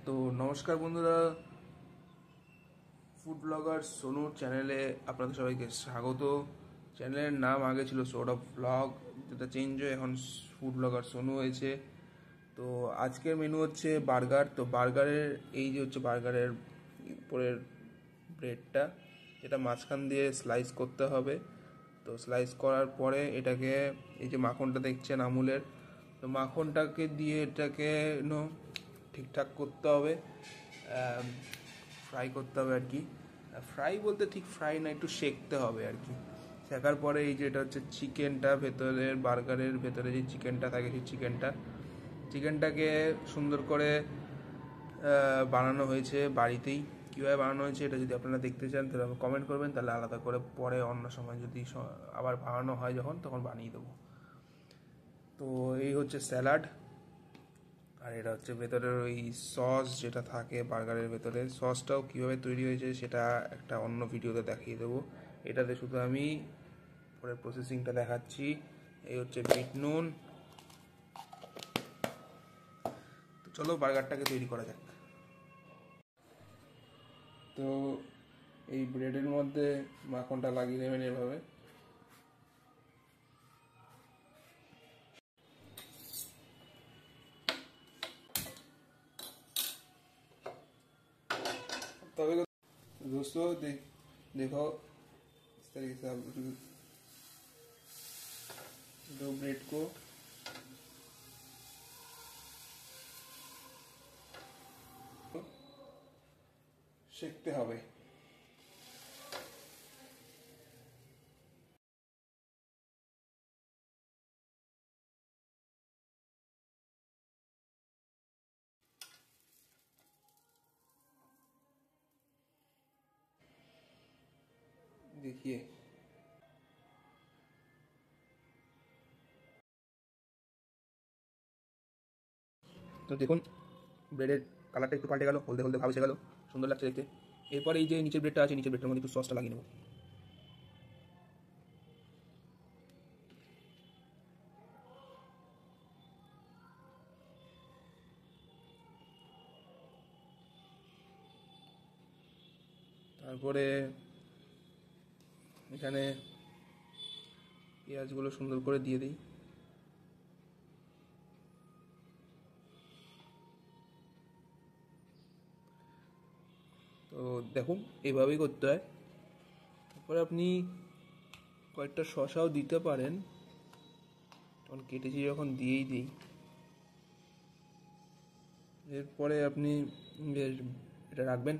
তো নমস্কার বন্ধুরা, ফুড ব্লগার সোনুর চ্যানেলে আপনাদের সবাইকে স্বাগত। চ্যানেলের নাম আগে ছিল সোর্ট অফ ব্লগ, যেটা চেঞ্জ হয়ে এখন ফুড ব্লগার সোনু হয়েছে। তো আজকের মেনু হচ্ছে বার্গার। তো বার্গারের এই যে হচ্ছে বার্গারের উপরের ব্রেডটা, এটা মাঝখান দিয়ে স্লাইস করতে হবে। তো স্লাইস করার পরে এটাকে এই যে মাখনটা দেখছেন আমুলের, তো মাখনটাকে দিয়ে এটাকে ঠিকঠাক করতে হবে, ফ্রাই করতে হবে আর কি। ফ্রাই বলতে ঠিক ফ্রাই না, একটু সেঁকতে হবে আর কি। শেখার পরে এই যে এটা হচ্ছে চিকেনটা, ভেতরের বার্গারের ভেতরে যে চিকেনটা থাকে সেই চিকেনটাকে সুন্দর করে বানানো হয়েছে বাড়িতেই। কীভাবে বানানো হয়েছে এটা যদি আপনারা দেখতে চান তাহলে কমেন্ট করবেন, তাহলে আলাদা করে পরে অন্য সময় যদি আবার বানানো হয় তখন বানিয়ে দেবো। তো এই হচ্ছে স্যালাড, আর এটা হচ্ছে ভেতরের ওই সস যেটা থাকে বার্গারের ভেতরে। সসটাও কীভাবে তৈরি হয়েছে সেটা একটা অন্য ভিডিওতে দেখিয়ে দেবো। এটাতে শুধু আমি পরে প্রসেসিংটা দেখাচ্ছি। এই হচ্ছে বিট নুন। তো চলো বার্গারটাকে তৈরি করা যাক। তো এই ব্রেডের মধ্যে মাখনটা লাগিয়ে নেবেন এভাবে। तभी दोस्तों देखो इस तरीके से आप दो ब्रेड को सेकते হবে। देखिए তো দেখুন ব্রেডের কালারটা একটু পাল্টে গেল, হলদে হলদে ভাব এসে গেল, সুন্দর লাগছে দেখতে। এরপর এই যে নিচের ব্রেডটা আছে, নিচের ব্রেডটার মধ্যে একটু সসটা লাগিয়ে নেব। তারপরে এখানে পেঁয়াজগুলো সুন্দর করে দিয়ে দিই। তো দেখুন এইভাবেই করতে হয়। তারপরে আপনি কয়েকটা শসাও দিতে পারেন, তখন কেটেছি যখন দিয়েই দিই। এরপরে আপনি এটা রাখবেন,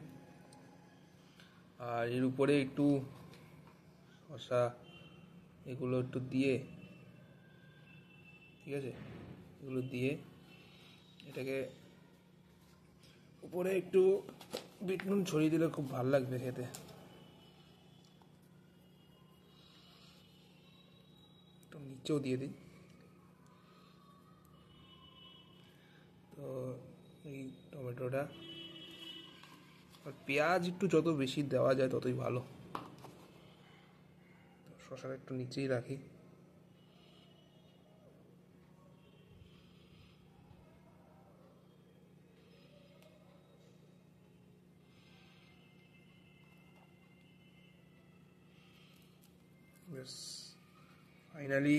আর এর উপরে একটু শসা এগুলো একটু দিয়ে, ঠিক আছে, এগুলো দিয়ে এটাকে উপরে একটু বিট নুন ছড়িয়ে দিলে খুব ভালো লাগবে খেতে। একটু নিচেও দিয়ে দিই। তো এই টমেটোটা আর পেঁয়াজ একটু যত বেশি দেওয়া যায় ততই ভালো। শসাটা একটু নিচেই রাখি। বেশ, ফাইনালি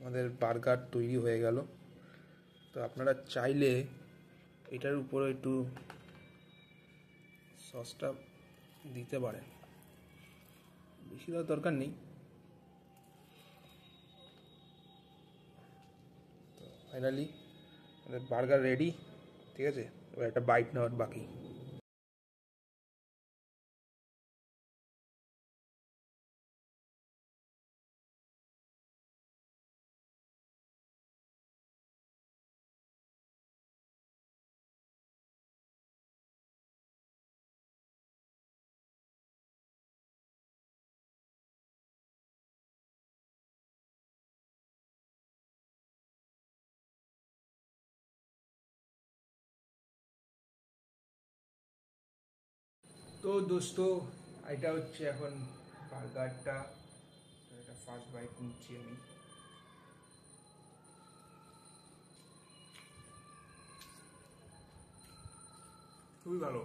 আমাদের বার্গার তৈরি হয়ে গেল। তো আপনারা চাইলে এটার উপরে একটু সসটা দিতে পারেন, বেশি দেওয়ার দরকার নেই। তো ফাইনালি আমাদের বার্গার রেডি, ঠিক আছে। এবার একটা বাইট নেওয়ার বাকি। তো দোস্ত, এটা হচ্ছে এখন বার্গারটা, এটা ফার্স্ট বাইট নিচ্ছি আমি। খুবই ভালো।